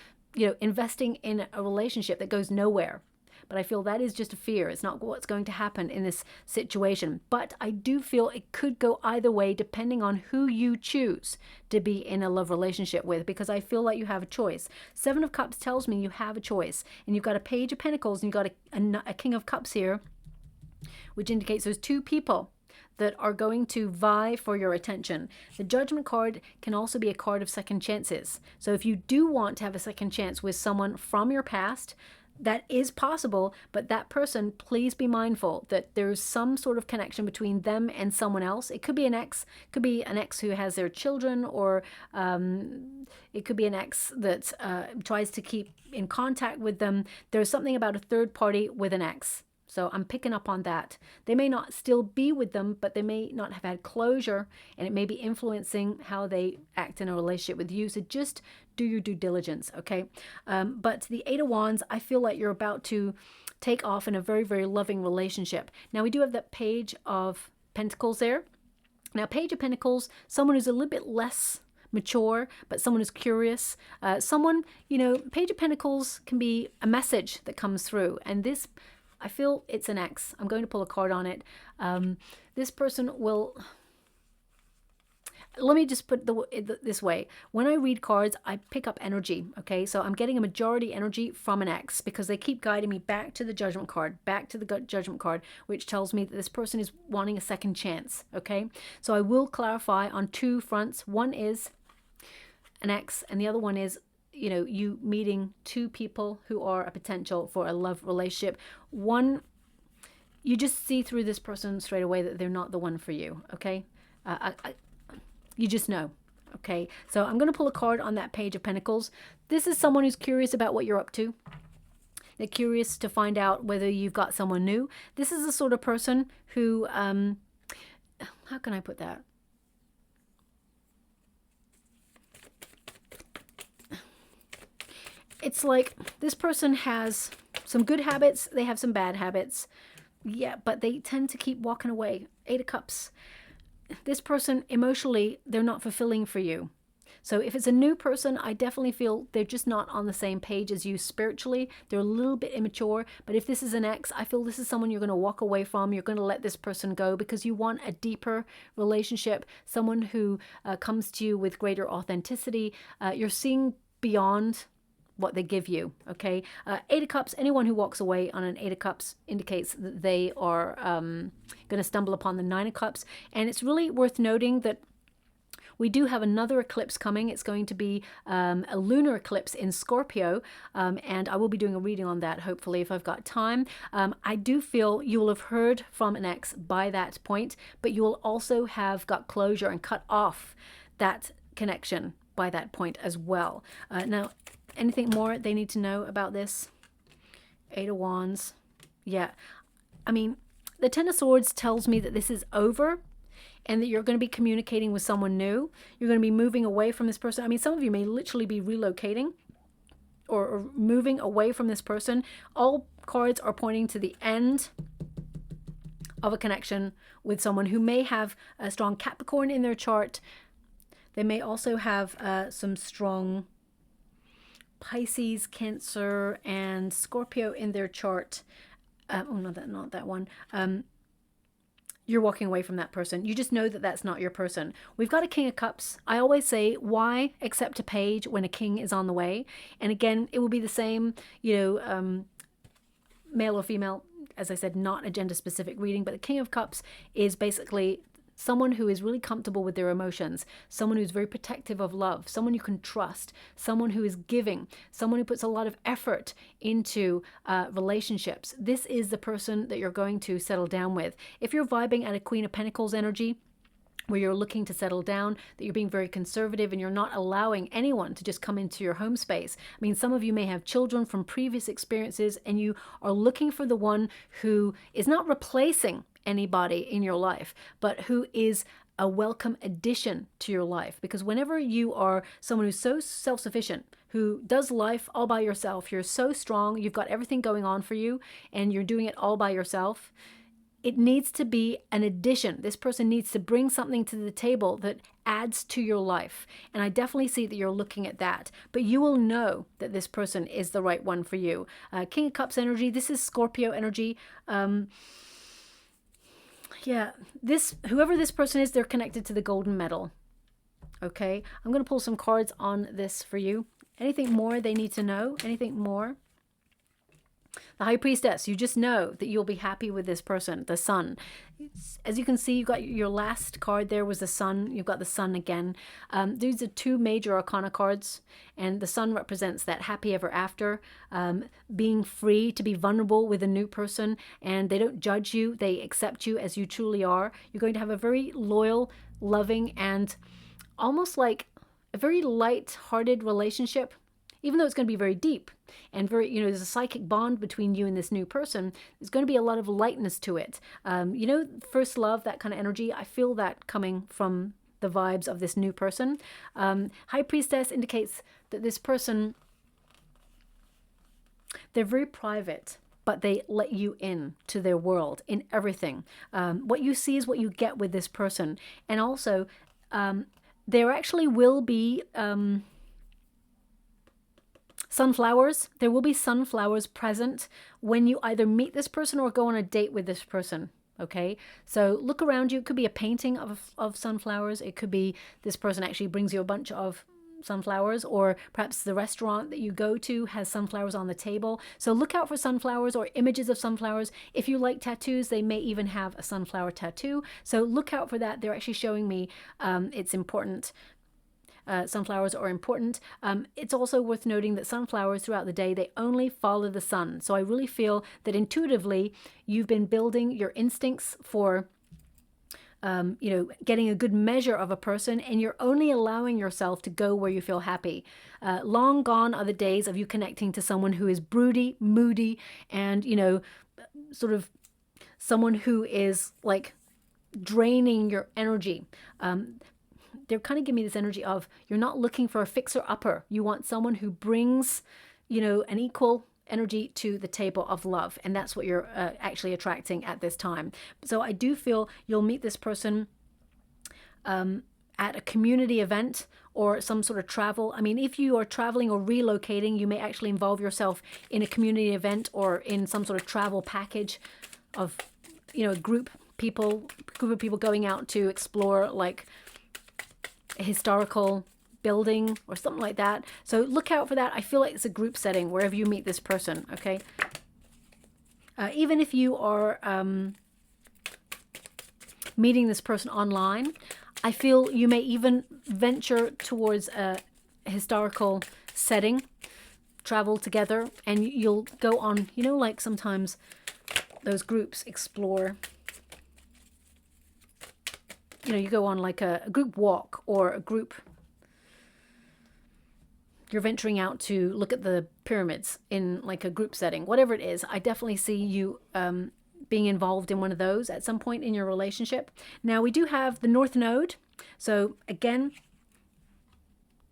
investing in a relationship that goes nowhere. But I feel that is just a fear. It's not what's going to happen in this situation. But I do feel it could go either way depending on who you choose to be in a love relationship with, because I feel like you have a choice. 7 of Cups tells me you have a choice. And you've got a Page of Pentacles and you've got a King of Cups here, which indicates there's 2 people that are going to vie for your attention. The Judgment card can also be a card of second chances. So if you do want to have a second chance with someone from your past, that is possible, but that person, please be mindful that there's some sort of connection between them and someone else. It could be an ex, who has their children, or it could be an ex that tries to keep in contact with them. There's something about a third party with an ex. So I'm picking up on that. They may not still be with them, but they may not have had closure, and it may be influencing how they act in a relationship with you. So just do your due diligence, okay? But the 8 of Wands, I feel like you're about to take off in a very, very loving relationship. Now, we do have that Page of Pentacles there. Now, Page of Pentacles, someone who's a little bit less mature, but someone who's curious. Someone, Page of Pentacles can be a message that comes through. And this, I feel it's an ex. I'm going to pull a card on it. This person will... Let me just put it this way. When I read cards, I pick up energy, okay? So I'm getting a majority energy from an ex because they keep guiding me back to the Judgment card, which tells me that this person is wanting a second chance, okay? So I will clarify on 2 fronts. One is an ex, and the other one is you meeting 2 people who are a potential for a love relationship. One, you just see through this person straight away that they're not the one for you, okay? You just know. Okay, so I'm going to pull a card on that Page of Pentacles. This is someone who's curious about what you're up to. They're curious to find out whether you've got someone new. This is the sort of person who, how can I put that? It's like this person has some good habits. They have some bad habits. Yeah, but they tend to keep walking away. 8 of Cups. This person, emotionally, they're not fulfilling for you. So if it's a new person, I definitely feel they're just not on the same page as you spiritually. They're a little bit immature. But if this is an ex, I feel this is someone you're going to walk away from. You're going to let this person go because you want a deeper relationship, someone who comes to you with greater authenticity. You're seeing beyond what they give you, okay? 8 of Cups, anyone who walks away on an 8 of Cups indicates that they are going to stumble upon the 9 of Cups. And it's really worth noting that we do have another eclipse coming. It's going to be a lunar eclipse in Scorpio, and I will be doing a reading on that, hopefully, if I've got time. I do feel you will have heard from an ex by that point, but you will also have got closure and cut off that connection by that point as well. Now, anything more they need to know about this? 8 of Wands. Yeah. I mean, the 10 of Swords tells me that this is over and that you're going to be communicating with someone new. You're going to be moving away from this person. I mean, some of you may literally be relocating or moving away from this person. All cards are pointing to the end of a connection with someone who may have a strong Capricorn in their chart. They may also have some strong Pisces, Cancer, and Scorpio in their chart. Oh, no, not that one. You're walking away from that person. You just know that that's not your person. We've got a King of Cups. I always say, why accept a page when a king is on the way? And again, it will be the same, male or female. As I said, not a gender-specific reading, but the King of Cups is basically someone who is really comfortable with their emotions, someone who's very protective of love, someone you can trust, someone who is giving, someone who puts a lot of effort into relationships. This is the person that you're going to settle down with. If you're vibing at a Queen of Pentacles energy, where you're looking to settle down, that you're being very conservative and you're not allowing anyone to just come into your home space. I mean, some of you may have children from previous experiences and you are looking for the one who is not replacing anybody in your life, but who is a welcome addition to your life. Because whenever you are someone who's so self-sufficient, who does life all by yourself, you're so strong, you've got everything going on for you, and you're doing it all by yourself, it needs to be an addition. This person needs to bring something to the table that adds to your life. And I definitely see that you're looking at that. But you will know that this person is the right one for you. King of Cups energy, this is Scorpio energy. Yeah, whoever this person is, they're connected to the golden medal. Okay, I'm going to pull some cards on this for you. Anything more they need to know? Anything more? The High Priestess, you just know that you'll be happy with this person, the Sun. As you can see, you've got your last card there was the Sun. You've got the Sun again. These are 2 major arcana cards, and the Sun represents that happy ever after, being free to be vulnerable with a new person, and they don't judge you. They accept you as you truly are. You're going to have a very loyal, loving, and almost like a very light-hearted relationship. Even though it's going to be very deep and very, there's a psychic bond between you and this new person, there's going to be a lot of lightness to it. First love, that kind of energy, I feel that coming from the vibes of this new person. High Priestess indicates that this person, they're very private, but they let you in to their world in everything. What you see is what you get with this person. And also, there actually will be sunflowers. There will be sunflowers present when you either meet this person or go on a date with this person. Okay, so look around you. It could be a painting of sunflowers. It could be this person actually brings you a bunch of sunflowers, or perhaps the restaurant that you go to has sunflowers on the table. So look out for sunflowers or images of sunflowers. If you like tattoos, they may even have a sunflower tattoo. So look out for that. They're actually showing me it's important. Sunflowers are important. It's also worth noting that sunflowers throughout the day, they only follow the sun. So I really feel that intuitively you've been building your instincts for you know, getting a good measure of a person, and you're only allowing yourself to go where you feel happy. Long gone are the days of you connecting to someone who is broody, moody, and, you know, sort of someone who is like draining your energy. They're kind of giving me this energy of you're not looking for a fixer-upper. You want someone who brings, you know, an equal energy to the table of love, and that's what you're actually attracting at this time. So I do feel you'll meet this person at a community event or some sort of travel. I mean, if you are traveling or relocating, you may actually involve yourself in a community event or in some sort of travel package of, you know, group of people going out to explore like a historical building or something like that. So look out for that. I feel like it's a group setting wherever you meet this person, okay? Even if you are meeting this person online, I feel you may even venture towards a historical setting, travel together, and you'll go on, you know, like sometimes those groups explore, you know, you go on like a group walk or a group, you're venturing out to look at the pyramids in like a group setting, whatever it is. I definitely see you being involved in one of those at some point in your relationship. Now we do have the North Node. So again,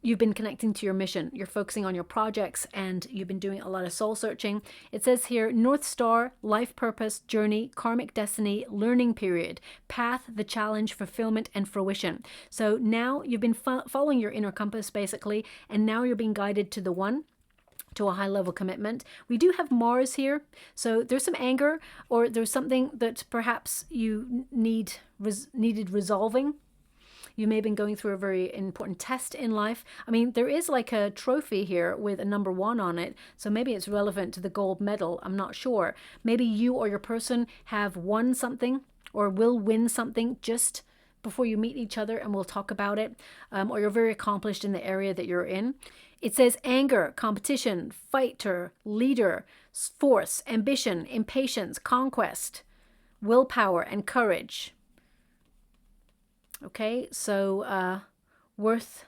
you've been connecting to your mission. You're focusing on your projects and you've been doing a lot of soul searching. It says here, North Star, life purpose, journey, karmic destiny, learning period, path, the challenge, fulfillment, and fruition. So now you've been following your inner compass basically, and now you're being guided to the one, to a high level commitment. We do have Mars here. So there's some anger, or there's something that perhaps you needed resolving. You may have been going through a very important test in life. I mean, there is like a trophy here with a number 1 on it. So maybe it's relevant to the gold medal. I'm not sure. Maybe you or your person have won something or will win something just before you meet each other, and we'll talk about it. Or you're very accomplished in the area that you're in. It says anger, competition, fighter, leader, force, ambition, impatience, conquest, willpower, and courage. Okay, so worth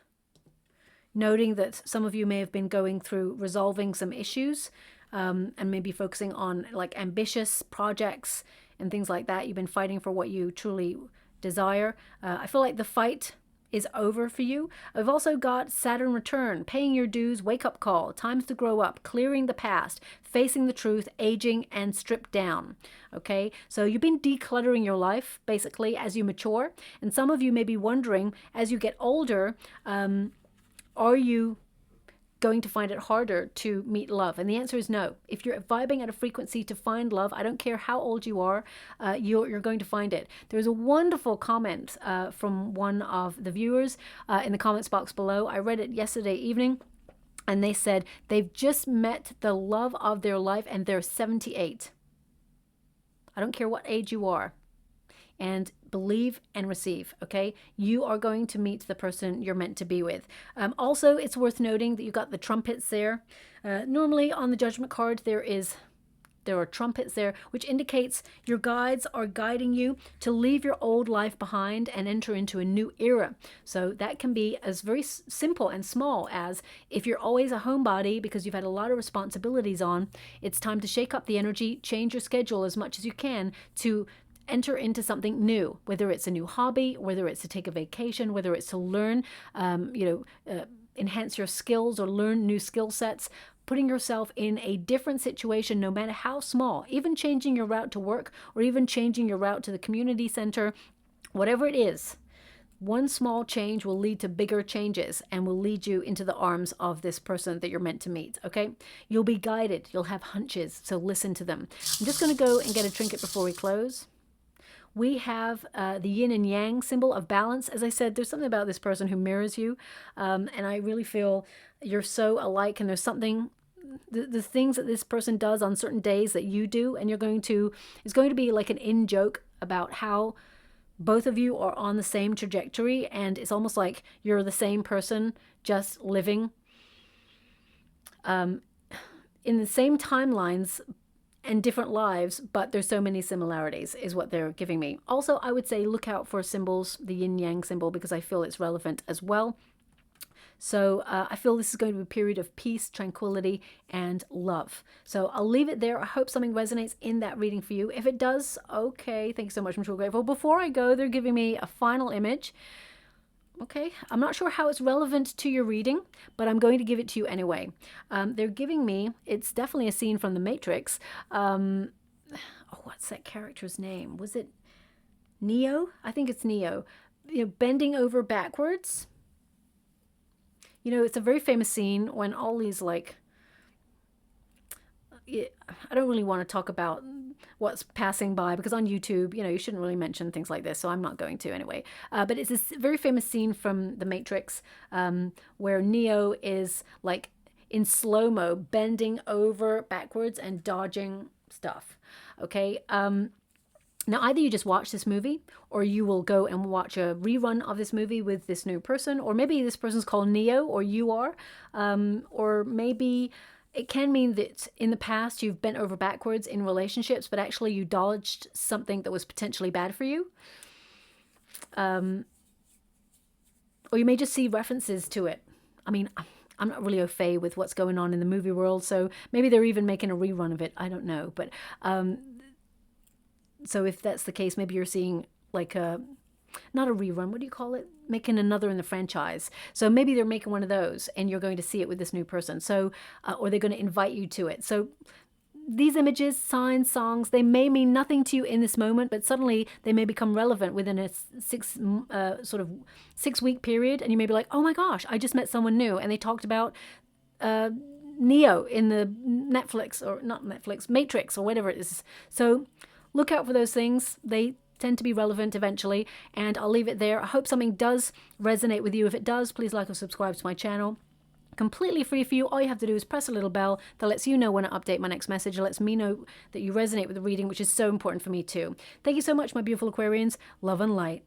noting that some of you may have been going through resolving some issues and maybe focusing on like ambitious projects and things like that. You've been fighting for what you truly desire. I feel like the fight is over for you. I've also got Saturn return, paying your dues, wake up call, times to grow up, clearing the past, facing the truth, aging, and stripped down. Okay, so you've been decluttering your life basically as you mature, and some of you may be wondering, as you get older, are you going to find it harder to meet love? And the answer is no. If you're vibing at a frequency to find love, I don't care how old you are, you're going to find it. There's a wonderful comment from one of the viewers in the comments box below. I read it yesterday evening, and they said they've just met the love of their life and they're 78. I don't care what age you are. And believe and receive, okay? You are going to meet the person you're meant to be with. Also, it's worth noting that you got the trumpets there. Normally on the judgment card, there are trumpets there, which indicates your guides are guiding you to leave your old life behind and enter into a new era. So that can be as very simple and small as, if you're always a homebody because you've had a lot of responsibilities on, it's time to shake up the energy, change your schedule as much as you can to enter into something new, whether it's a new hobby, whether it's to take a vacation, whether it's to learn, enhance your skills or learn new skill sets, putting yourself in a different situation, no matter how small, even changing your route to work or even changing your route to the community center, whatever it is. One small change will lead to bigger changes and will lead you into the arms of this person that you're meant to meet, okay? You'll be guided. You'll have hunches, so listen to them. I'm just going to go and get a trinket before we close. We have the yin and yang symbol of balance. As I said, there's something about this person who mirrors you. And I really feel you're so alike. And there's something, the things that this person does on certain days that you do. And it's going to be like an in-joke about how both of you are on the same trajectory. And it's almost like you're the same person, just living in the same timelines and different lives, but there's so many similarities is what they're giving me. Also, I would say look out for symbols, the yin yang symbol, because I feel it's relevant as well. So I feel this is going to be a period of peace, tranquility, and love. So I'll leave it there. I hope something resonates in that reading for you. If it does, okay, thanks so much. I'm so grateful. Before I go, they're giving me a final image. Okay, I'm not sure how it's relevant to your reading, but I'm going to give it to you anyway. They're giving me, it's definitely a scene from The Matrix. Oh, what's that character's name? Was it Neo? I think it's Neo. You know, bending over backwards. You know, it's a very famous scene when all these, like, I don't really want to talk about what's passing by, because on YouTube, you know, you shouldn't really mention things like this, so I'm not going to anyway. But it's this very famous scene from The Matrix where Neo is, like, in slow-mo, bending over backwards and dodging stuff, okay? Now, either you just watch this movie, or you will go and watch a rerun of this movie with this new person, or maybe this person's called Neo, or you are, or maybe it can mean that in the past you've bent over backwards in relationships, but actually you dodged something that was potentially bad for you. Or you may just see references to it. I mean, I'm not really au fait with what's going on in the movie world, so maybe they're even making a rerun of it. I don't know, but so if that's the case, maybe you're seeing like a, not a rerun, what do you call it? Making another in the franchise. So maybe they're making one of those and you're going to see it with this new person. So, or they're going to invite you to it. So these images, signs, songs, they may mean nothing to you in this moment, but suddenly they may become relevant within a sort of 6-week period. And you may be like, oh my gosh, I just met someone new. And they talked about Neo in the Netflix, or not Netflix, Matrix, or whatever it is. So look out for those things. They tend to be relevant eventually, and I'll leave it there. I hope something does resonate with you. If it does, please like or subscribe to my channel. Completely free for you. All you have to do is press a little bell that lets you know when I update my next message. It lets me know that you resonate with the reading, which is so important for me too. Thank you so much, my beautiful Aquarians. Love and light.